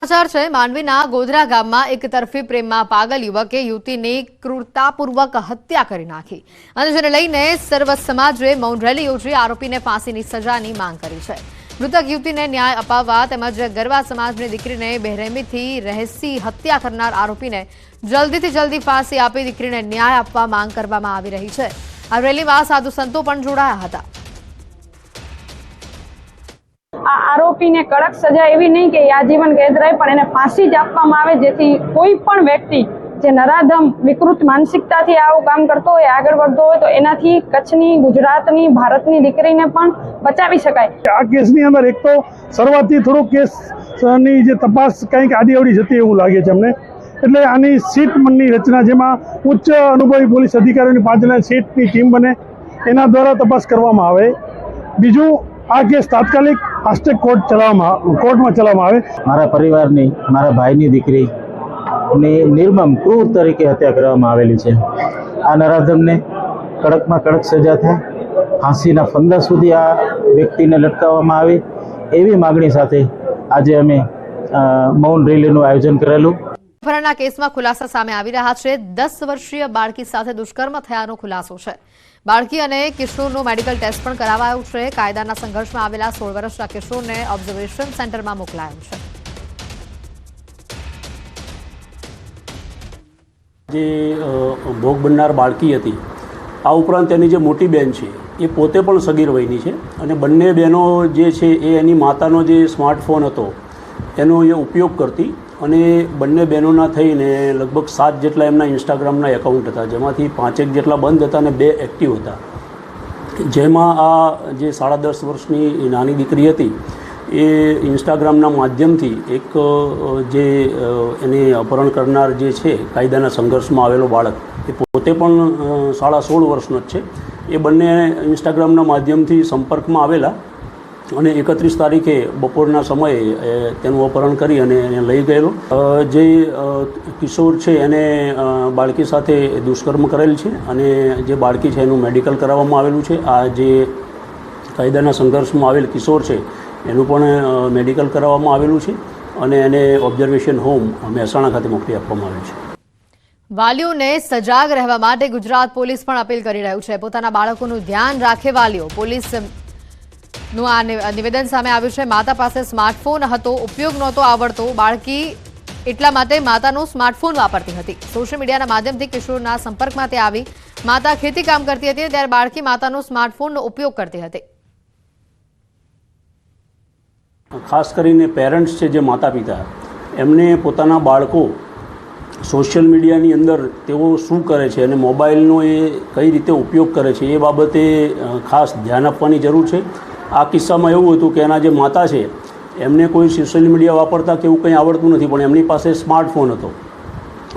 સમાચાર છે માંડવીના ગોધરા ગામમાં એક તરફી પ્રેમમાં પાગલ યુવકે યુવતીની ક્રૂરતાપૂર્વક હત્યા કરી નાખી અને જેને લઈને સર્વ સમાજે મૌન રેલી યોજી આરોપીને ફાંસીની સજાની માંગ કરી છે। મૃતક યુવતીને ન્યાય અપાવવા તેમજ ગરવા સમાજની દીકરીને બેરહેમીથી રહેસી હત્યા કરનાર આરોપીને જલ્દીથી જલ્દી ફાંસી આપી દીકરીને ન્યાય આપવા માંગ કરવામાં આવી રહી છે। આ રેલીમાં સાધુ સંતો પણ જોડાયા હતા। આ આરોપીને કડક સજા એવી નહીં કે આજીવન કેદ રહે, પણ એને ફાંસી જ આપવામાં આવે, જેથી કોઈ પણ વ્યક્તિ જે નરાધમ વિકૃત માનસિકતાથી આવું કામ કરતો હોય, આગળ વધતો હોય, તો એનાથી કચ્છની, ગુજરાતની, ભારતની દીકરીને પણ બચાવી શકાય। આ કેસની અંદર એક તો શરૂઆતથી થોડો કેસની જે તપાસ કંઈક આડીઅવળી જતી એવું લાગે છે અમને, એટલે આની સીટ મનની રચના, જેમાં ઉચ્ચ અનુભવી પોલીસ અધિકારીઓની 5 જણા સીટની ટીમ બને, એના દ્વારા તપાસ કરવામાં આવે। બીજું, આ કેસ તાત્કાલિક ફાસ્ટ કોર્ટમાં ચલાવવામાં આવે। મારા પરિવારની, મારા ભાઈની દીકરી ની નિર્મમ ક્રૂર તરીકે હત્યા કરવામાં આવેલી છે। આ નરાધમને કડકમાં કડક સજા થાય, ફાંસીના ફંદા સુધી આ વ્યક્તિને લટકાવવામાં આવે, એવી માગણી સાથે આજે અમે મૌન રેલીનું આયોજન કરેલું। અપહરણના કેસમાં ખુલાસા સામે આવી રહ્યા છે। 10 વર્ષીય બાળકી સાથે દુષ્કર્મ થયાનો ખુલાસો છે। બાળકી અને કિશોરનું મેડિકલ ટેસ્ટ પણ કરાવાયું છે। કાયદાના સંઘર્ષમાં આવેલા 16 વર્ષના કિશોરને ઓબ્ઝર્વેશન સેન્ટરમાં મોકલાયો છે। જે ભોગ બનનાર બાળકી હતી, આ ઉપરાંત તેની જે મોટી બહેન છે એ પોતે પણ સગીર વયની છે અને બંને બહેનો જે છે એ એની માતાનો જે સ્માર્ટફોન હતો એનો એ ઉપયોગ કરતી અને બંને બહેનોના થઈને લગભગ 7 જેટલા એમના ઇન્સ્ટાગ્રામના એકાઉન્ટ હતા, જેમાંથી 5 જેટલા બંધ હતા અને 2 એક્ટિવ હતા। જેમાં આ જે 10.5 વર્ષની નાની દીકરી હતી એ ઇન્સ્ટાગ્રામના માધ્યમથી એક જે એને અપહરણ કરનાર જે છે કાયદાના સંઘર્ષમાં આવેલો બાળક, એ પોતે પણ 16 વર્ષનો જ છે, એ બંને ઇન્સ્ટાગ્રામના માધ્યમથી સંપર્કમાં આવેલા અને 31 તારીખે બપોરના સમયે તેનું અપહરણ કરી અને એને લઈ ગયેલો। જે કિશોર છે એને બાળકી સાથે દુષ્કર્મ કરેલ છે અને જે બાળકી છે એનું મેડિકલ કરાવવામાં આવેલું છે। આ જે કાયદાના સંઘર્ષમાં આવેલ કિશોર છે એનું પણ મેડિકલ કરાવવામાં આવેલું છે અને એને ઓબ્ઝર્વેશન હોમ મહેસાણા ખાતે મોકલી આપવામાં આવેલ છે। વાલીઓને સજાગ રહેવા માટે ગુજરાત પોલીસ પણ અપીલ કરી રહ્યું છે। પોતાના બાળકોનું ધ્યાન રાખે વાલીઓ। પોલીસ નું આ નિવેદન સામે આવ્યું છે। માતા પાસે સ્માર્ટફોન હતો, ઉપયોગ નહોતો આવડતો, બાળકી એટલા માટે માતાનો સ્માર્ટફોન વાપરતી હતી। સોશિયલ મીડિયાના માધ્યમથી કિશોરના સંપર્કમાં તે આવી। માતા ખેતી કામ કરતી હતી ત્યારે બાળકી માતાનો સ્માર્ટફોનનો ઉપયોગ કરતી હતી। ખાસ કરીને પેરેન્ટ્સ છે, જે માતા પિતા, એમને પોતાના બાળકો સોશિયલ મીડિયાની અંદર તેઓ શું કરે છે અને મોબાઈલનો એ કઈ રીતે ઉપયોગ કરે છે એ બાબતે ખાસ ધ્યાન આપવાની જરૂર છે। આ કિસ્સામાં એવું હતું કે એના જે માતા છે એમને કોઈ સોશિયલ મીડિયા વાપરતા કે એવું કંઈ આવડતું નથી, પણ એમની પાસે સ્માર્ટફોન હતો,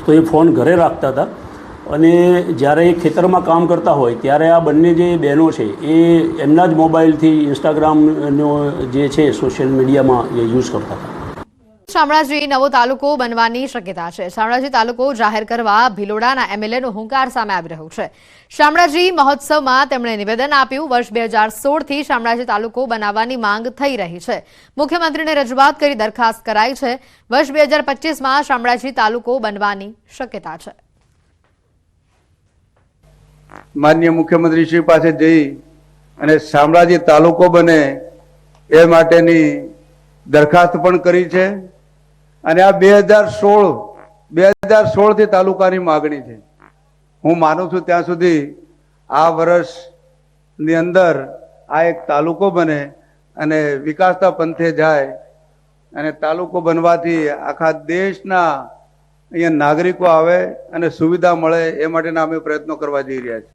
તો એ ફોન ઘરે રાખતા હતા અને જ્યારે એ ખેતરમાં કામ કરતા હોય ત્યારે આ બંને જે બહેનો છે એ એમના જ મોબાઈલથી ઇન્સ્ટાગ્રામનો જે છે સોશિયલ મીડિયામાં એ યુઝ કરતા હતા। શામળાજી નવો તાલુકો બનવાની શક્યતા છે। શામળાજી તાલુકો જાહેર કરવા ભિલોડાના એમએલએનો હુંકાર સામે આવી રહ્યો છે। શામળાજી મહોત્સવમાં તેમણે નિવેદન આપ્યું। વર્ષ 2016થી શામળાજી તાલુકો બનાવવાની માંગ થઈ રહી છે। મુખ્યમંત્રીને રજૂઆત કરી દરખાસ્ત કરાઈ છે। વર્ષ 2025માં શામળાજી તાલુકો બનવાની શક્યતા છે। માનનીય મુખ્યમંત્રી શ્રી પાસે જઈ અને શામળાજી તાલુકો બને એ માટેની દરખાસ્ત પણ કરી છે અને આ 2016 થી તાલુકાની માગણી છે। હું માનું છું ત્યાં સુધી આ વર્ષની અંદર આ એક તાલુકો બને અને વિકાસના પંથે જાય અને તાલુકો બનવાથી આખા દેશના અહીંયા નાગરિકો આવે અને સુવિધા મળે એ માટેના અમે પ્રયત્નો કરવા જઈ રહ્યા છીએ।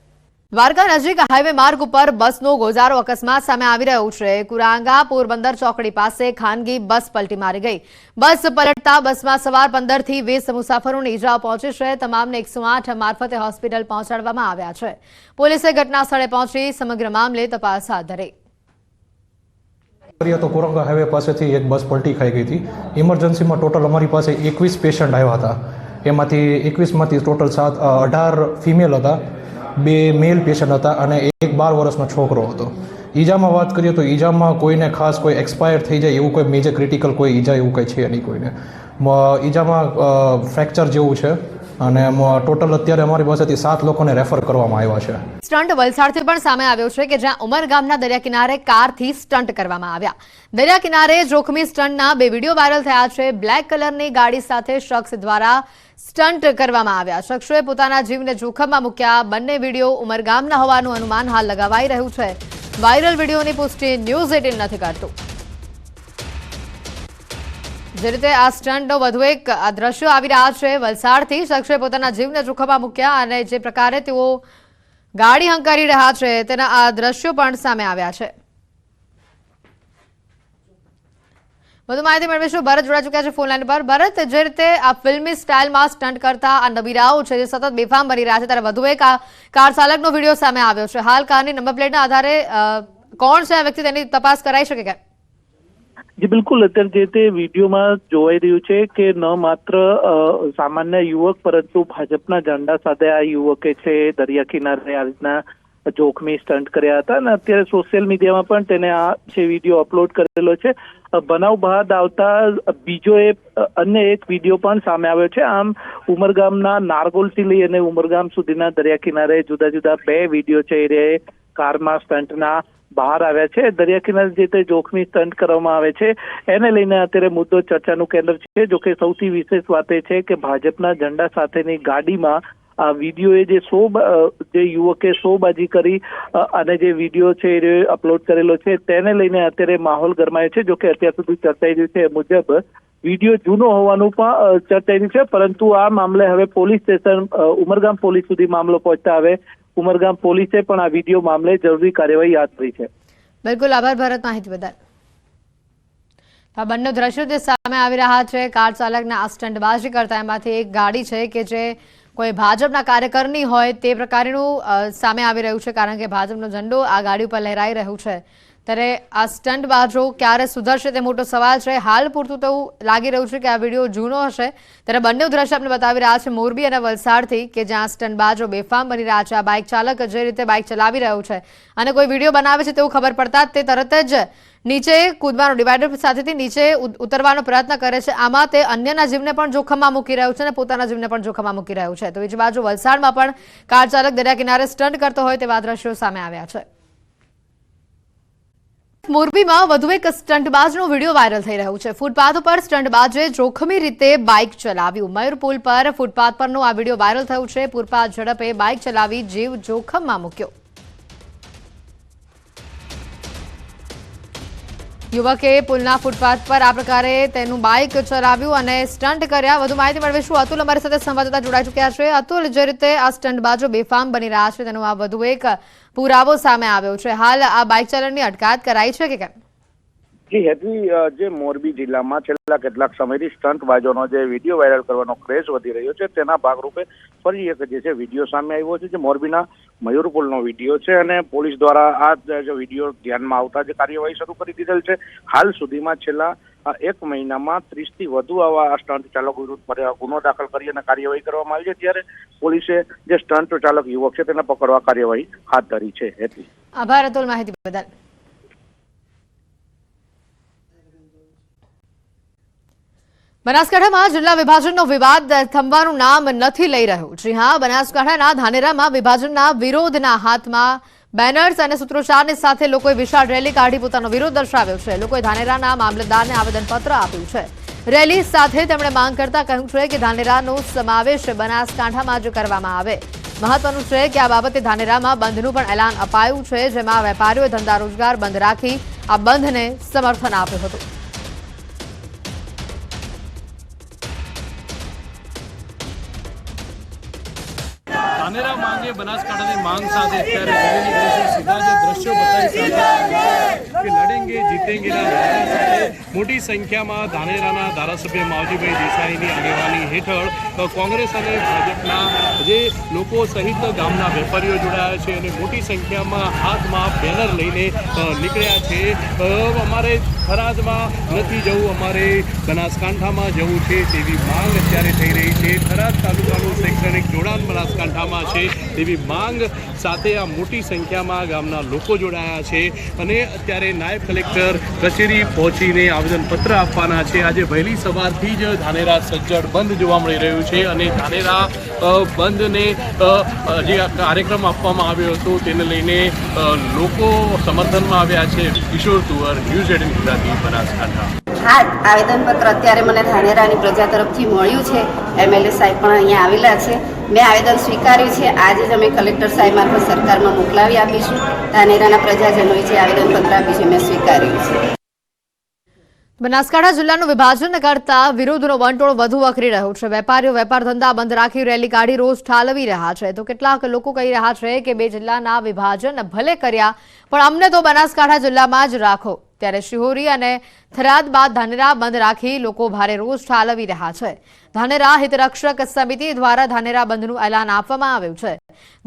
દ્વારકા નજીક હાઈવે માર્ગ ઉપર બસનો ગોઝારો અકસ્માત સામે આવી રહ્યો છે। કુરાંગા પોરબંદર ચોકડી પાસે ખાનગી બસ પલટી મારી ગઈ। બસ પલટતા બસમાં સવાર 15 થી 20 મુસાફરોને ઈજાઓ પહોંચી છે। તમામને 108 મારફતે હોસ્પિટલ પહોંચાડવામાં આવ્યા છે। પોલીસે ઘટના સ્થળે પહોંચી સમગ્ર મામલે તપાસ હાથ ધરી। તો કુરાંગા હાઈવે પાસેથી એક બસ પલટી ખાઈ ગઈ હતી। ઇમરજન્સીમાં ટોટલ અમારી પાસે 21 પેશન્ટ આવ્યા હતા। એમાંથી 21માંથી ટોટલ 18 ફિમેલ હતા, 2 મેલ પેશન્ટ હતા અને એક 12 વર્ષનો છોકરો હતો। ઈજામાં વાત કરીએ તો ઈજામાં કોઈને ખાસ કોઈ એક્સપાયર થઈ જાય એવું કોઈ મેજર ક્રિટિકલ કોઈ ઈજા એવું કંઈ છે નહીં કોઈને. ઈજામાં ફ્રેક્ચર જેવું છે અને ટોટલ અત્યારે અમારી પાસેથી 7 લોકોને રેફર કરવામાં આવ્યા છે. સ્ટન્ટ વલસાડથી પણ સામે આવ્યો છે કે જ્યાં ઉમરગામના દરિયા કિનારે કારથી સ્ટન્ટ કરવામાં આવ્યા. દરિયા કિનારે જોખમી સ્ટન્ટના 2 વિડીયો વાયરલ થયા છે. બ્લેક કલરની ગાડી સાથે શખ્સ દ્વારા સ્ટન્ટ કરવામાં આવ્યા. શખ્સોએ પોતાના જીવને જોખમમાં મૂક્યા. બંને વિડીયો ઉમરગામના હોવાનું અનુમાન હાલ લગાવાઈ રહ્યું છે. વાયરલ વિડીયોની પુષ્ટિ ન્યૂઝ 18 નથી કરતું. જે રીતે આ સ્ટન્ટનો વધુ એક દ્રશ્યો આવી રહ્યા છે વલસાડથી. શખ્સોએ પોતાના જીવને જોખમમાં મૂક્યા અને જે પ્રકારે તેઓ ગાડી હંકારી રહ્યા છે તેના આ દ્રશ્યો પણ સામે આવ્યા છે. વધુ માહિતી મેળવીશું. ભરત જોડાઈ ચૂક્યા છે ફોન લાઈન પર. ભરત, જે રીતે આ ફિલ્મી સ્ટાઇલમાં સ્ટન્ટ કરતા આ નબીરાઓ છે જે સતત બેફામ બની રહ્યા છે, ત્યારે વધુ એક આ કાર ચાલકનો વિડીયો સામે આવ્યો છે. હાલ કારની નંબર પ્લેટના આધારે કોણ છે આ વ્યક્તિ તેની તપાસ કરાઈ શકે કે? જી બિલકુલ, અત્યારે જે તે વિડીયોમાં જોવાઈ રહ્યું છે કે ન માત્ર સામાન્ય યુવક પરંતુ ભાજપના ઝંડા સાથે આ યુવકે છે દરિયા કિનારે આ રીતના જોખમી સ્ટન્ટ કર્યા હતા અને અત્યારે સોશિયલ મીડિયામાં પણ તેને આ છે વિડીયો અપલોડ કરેલો છે. બનાવ બાદ આવતા બીજો અન્ય એક વિડીયો પણ સામે આવ્યો છે. આમ ઉમરગામના નારગોલથી લઈ અને ઉમરગામ સુધીના દરિયા કિનારે જુદા જુદા 2 વિડીયો છે એ કારમાં સ્ટન્ટના બહાર આવ્યા છે. દરિયા કિનારે જે તે જોખમી સ્ટન્ટ કરવામાં આવે છે એને લઈને અત્યારે મુદ્દો ચર્ચાનું કેન્દ્ર છે. જોકે સૌથી વિશેષ વાત એ છે કે ભાજપના ઝંડા સાથેની ગાડીમાં આ વિડીયોએ જે યુવકે શોબાજી કરી અને જે વિડીયો છે એ અપલોડ કરેલો છે તેને લઈને અત્યારે માહોલ ગરમાયો છે. જોકે અત્યાર સુધી ચર્ચાઈ રહ્યું છે એ મુજબ વિડીયો જૂનો હોવાનું પણ ચર્ચાઈ રહ્યું છે, પરંતુ આ મામલે હવે પોલીસ સ્ટેશન ઉમરગામ પોલીસ સુધી મામલો પહોંચતા હવે ઉમરગામ પોલીસે પણ આ વિડીયો મામલે જરૂરી કાર્યવાહી હાથ ધરી છે. બિલકુલ, આભાર ભરત માહિતી બદલ. આ બંને દ્રશ્યો જે સામે આવી રહ્યા છે કાર ચાલકના આ સ્ટન્ટબાજી કરતા એમાંથી એક ગાડી છે કે જે કોઈ ભાજપના કાર્યકરની હોય તે પ્રકારનું સામે આવી રહ્યું છે, કારણ કે ભાજપનો ઝંડો આ ગાડી ઉપર લહેરાઈ રહ્યું છે. ત્યારે આ સ્ટન્ટબાજો ક્યારે સુધરશે તે મોટો સવાલ છે. હાલ પૂરતું તો લાગી રહ્યું છે કે આ વિડીયો જૂનો હશે. ત્યારે બંને દ્રશ્ય આપણે બતાવી રહ્યા છે મોરબી અને વલસાડથી કે જ્યાં સ્ટન્ટબાજો બેફામ બની રહ્યા છે. આ બાઇક ચાલક જે રીતે બાઇક ચલાવી રહ્યું છે અને કોઈ વિડીયો બનાવે છે તેવું ખબર પડતા તે તરત જ નીચે કૂદવાનો ડિવાઈડર સાથેથી નીચે ઉતરવાનો પ્રયત્ન કરે છે. આમાં તે અન્યના જીવને પણ જોખમમાં મૂકી રહ્યું છે અને પોતાના જીવને પણ જોખમમાં મૂકી રહ્યું છે. તો બીજી બાજુ વલસાડમાં પણ કાર ચાલક દરિયા કિનારે સ્ટન્ટ કરતો હોય તેવા દ્રશ્યો સામે આવ્યા છે. મોરબીમાં વધુ એક સ્ટન્ટબાજનો વિડીયો વાયરલ થઈ રહ્યો છે. ફૂટપાથ ઉપર સ્ટન્ટબાજે જોખમી રીતે બાઇક ચલાવ્યું. મયુર પુલ પર ફૂટપાથ પરનો આ વિડીયો વાયરલ થયો છે. પૂરપાટ ઝડપે બાઇક ચલાવી જીવ જોખમમાં મૂક્યો. યુવકે પુલના ફૂટપાથ પર આ પ્રકારે તેનું બાઇક ચલાવ્યું અને સ્ટન્ટ કર્યા. વધુ માહિતી મેળવીશું. અતુલ અમારી સાથે સંવાદદાતા જોડાઈ ચૂક્યા છે. અતુલ, જે રીતે આ સ્ટન્ટબાજો બેફામ બની રહ્યા છે તેનો આ વધુ એક પુરાવો સામે આવ્યો છે. હાલ આ બાઇક ચાલકની અટકાયત કરાઈ છે કે કેમ? જી હેતવી, જે મોરબી જિલ્લામાં છેલ્લા કેટલાક સમયથી સ્ટન્ટબાજોનો જે વિડીયો વાયરલ કરવાનો ક્રેઝ વધી રહ્યો છે તેના ભાગરૂપે ફરી એક જે છે વિડીયો સામે આવ્યો છે જે મોરબીના મયુરપુલનો વિડીયો છે અને પોલીસ દ્વારા આ જે વિડીયો ધ્યાનમાં આવતા જે કાર્યવાહી શરૂ કરી દીધેલ છે. હાલ સુધીમાં છેલ્લા 1 મહિનામાં 30થી વધુ આવા સ્ટન્ટ ચાલકો વિરુદ્ધ ગુનો દાખલ કરી અને કાર્યવાહી કરવામાં આવી છે. ત્યારે પોલીસે જે સ્ટન્ટ ચાલક યુવક છે તેને પકડવા કાર્યવાહી હાથ ધરી છે. હેતવી, આભાર અતુલ માહિતી બદલ. બનાસકાંઠામાં જિલ્લા વિભાજનનો વિવાદ થંભવાનું નામ નથી લઈ રહ્યું. જી હા, બનાસકાંઠાના ધાનેરામાં વિભાજનના વિરોધના હાથમાં બેનર્સ અને સૂત્રોચ્ચારની સાથે લોકોએ વિશાળ રેલી કાઢી પોતાનો વિરોધ દર્શાવ્યો છે. લોકોએ ધાનેરાના મામલતદારને આવેદનપત્ર આપ્યું છે. રેલી સાથે તેમણે માંગ કરતા કહ્યું છે કે ધાનેરાનો સમાવેશ બનાસકાંઠામાં જ કરવામાં આવે. મહત્વનું છે કે આ બાબતે ધાનેરામાં બંધનું પણ એલાન અપાયું છે, જેમાં વેપારીઓએ ધંધા રોજગાર બંધ રાખી આ બંધને સમર્થન આપ્યું હતું. ધાનેરા માંગે બનાસકાંઠાની માંગ સાથે અત્યારે રેલીની સીધા જે દ્રશ્યો બતાવી કે લડેંગે જીતેંગે ના નારા સાથે મોટી સંખ્યામાં ધાનેરાના ધારાસભ્ય માવજીભાઈ દેસાઈની આગેવાની હેઠળ કોંગ્રેસ અને ભાજપના જે લોકો સહિત ગામના વેપારીઓ જોડાયા છે અને મોટી સંખ્યામાં હાથમાં બેનર લઈને નીકળ્યા છે. અમારે થરાદમાં નથી જવું, અમારે બનાસકાંઠામાં જવું છે તેવી માંગ અત્યારે થઈ રહી છે. થરાદ તાલુકાનું શૈક્ષણિક જોડાણ બનાસકાંઠામાં છે તેવી માંગ સાથે આ મોટી સંખ્યામાં ગામના લોકો જોડાયા છે અને અત્યારે નાયબ કલેક્ટર કચેરી પહોંચીને આવેદનપત્ર આપવાના છે. આજે વહેલી સવારથી જ ધાનેરા સજ્જડ બંધ જોવા મળી રહ્યું છે અને ધાનેરા બંધને જે કાર્યક્રમ આપવામાં આવ્યો હતો તેને લઈને લોકો સમર્થનમાં આવ્યા છે. કિશોર તુવર, ન્યૂઝ 18 ગુજરાતી, બનાસકાંઠા. હા, આવેદનપત્ર અત્યારે મને ધાનેરાની પ્રજા તરફથી મળ્યું છે. MLA સાહેબ પણ અહીંયા આવેલા છે. મેં આવેદન સ્વીકાર્યું છે. આજે જ અમે કલેક્ટર સાહેબ મારફત સરકારમાં મોકલાવી આપીશું. ધાનેરાના પ્રજાજનોએ જે આવેદનપત્ર આપ્યું છે મેં સ્વીકાર્યું છે. બનાસકાંઠા જિલ્લાનું વિભાજન કરતા વિરોધનો વંટોળ વધુ વકરી રહ્યો છે. વેપારીઓ વેપાર ધંધા બંધ રાખી રેલી કાઢી રોષ ઠાલવી રહ્યા છે, તો કેટલાક લોકો કહી રહ્યા છે કે બે જિલ્લાના વિભાજન ભલે કર્યા પણ અમને તો બનાસકાંઠા જિલ્લામાં જ રાખો. ત્યારે શિહોરી અને થરાદ બાદ ધાનેરા બંધ રાખી લોકો ભારે રોષ ઠાલવી રહ્યા છે. ધાનેરા હિતરક્ષક સમિતિ દ્વારા ધાનેરા બંધનું એલાન આપવામાં આવ્યું છે.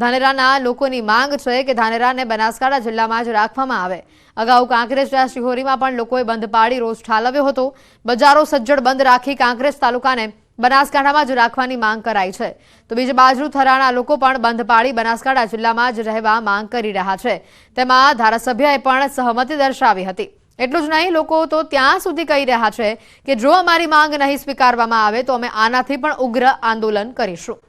ધાનેરાના લોકોની માંગ છે કે ધાનેરાને બનાસકાંઠા જિલ્લામાં જ રાખવામાં આવે. અગાઉ કાંકરેજના શિહોરીમાં પણ લોકોએ બંધ પાડી રોષ ઠાલવ્યો હતો. બજારો સજ્જડ બંધ રાખી કાંકરેજ તાલુકાને બનાસકાંઠામાં જ રાખવાની માંગ કરાઈ છે, તો બીજી બાજુ થરાના લોકો પણ બંધ પાડી બનાસકાંઠા જિલ્લામાં જ રહેવા માંગ કરી રહ્યા છે. તેમાં ધારાસભ્યએ પણ સહમતિ દર્શાવી હતી. એટલું જ નહીં, લોકો તો ત્યાં સુધી કહી રહ્યા છે કે જો અમારી માંગ નહીં સ્વીકારવામાં આવે તો અમે આનાથી પણ ઉગ્ર આંદોલન કરીશું.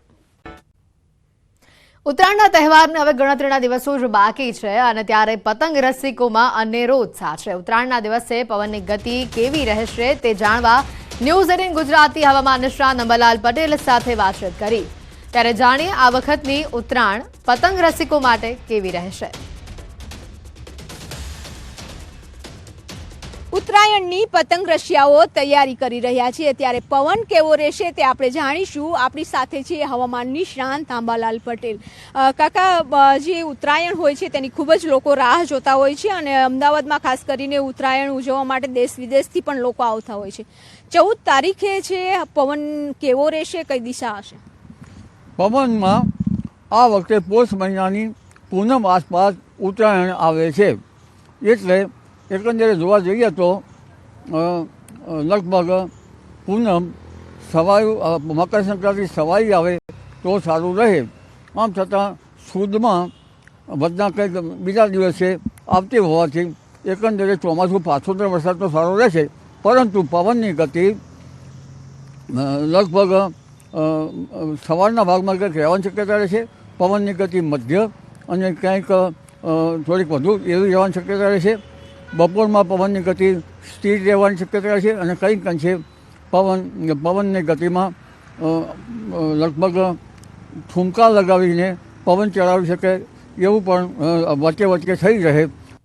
ઉત્તરાયણના તહેવારને હવે ગણતરીના દિવસો જ બાકી છે અને ત્યારે પતંગ રસિકોમાં અનેરો ઉત્સાહ છે. ઉત્તરાયણના દિવસે પવનની ગતિ કેવી રહેશે તે જાણવા ન્યૂઝ 18 ગુજરાતી હવામાન નિષ્ણાત અંબાલાલ પટેલ સાથે વાતચીત કરી. ત્યારે જાણીએ આ વખતની ઉત્તરાયણ પતંગ રસિકો માટે કેવી રહેશે. ઉત્તરાયણની પતંગ રશિયાઓ તૈયારી કરી રહ્યા છે, ત્યારે પવન કેવો રહેશે તે આપણે જાણીશું. આપણી સાથે છે હવામાન નિષ્ણાંત અંબાલાલ પટેલ. કાકા, જે ઉત્તરાયણ હોય છે તેની ખૂબ જ લોકો રાહ જોતા હોય છે અને અમદાવાદમાં ખાસ કરીને ઉત્તરાયણ ઉજવવા માટે દેશ વિદેશથી પણ લોકો આવતા હોય છે. 14 તારીખે છે, પવન કેવો રહેશે, કઈ દિશા હશે? પવનમાં આ વખતે પોષ મહિનાની પૂનમ આસપાસ ઉત્તરાયણ આવે છે, એટલે એકંદરે જોવા જઈએ તો લગભગ પૂનમ સવાયું મકર સંક્રાંતિ સવાઈ આવે તો સારું રહે. આમ છતાં સુદમાં વધના કંઈક બીજા દિવસે આવતી હોવાથી એકંદરે ચોમાસું પાછોતર વરસાદ તો સારો રહેશે, પરંતુ પવનની ગતિ લગભગ સવારના ભાગમાં કંઈક રહેવાની શક્યતા રહેશે. પવનની ગતિ મધ્ય અને કંઈક થોડીક વધુ એવી રહેવાની શક્યતા રહેશે. બપોરમાં પવનની ગતિ સ્થિર રહેવાની શક્યતા છે અને કંઈક અંશે પવનની ગતિમાં લગભગ ઠુમકા લગાવીને પવન ચડાવી શકે એવું પણ વચ્ચે વચ્ચે થઈ રહે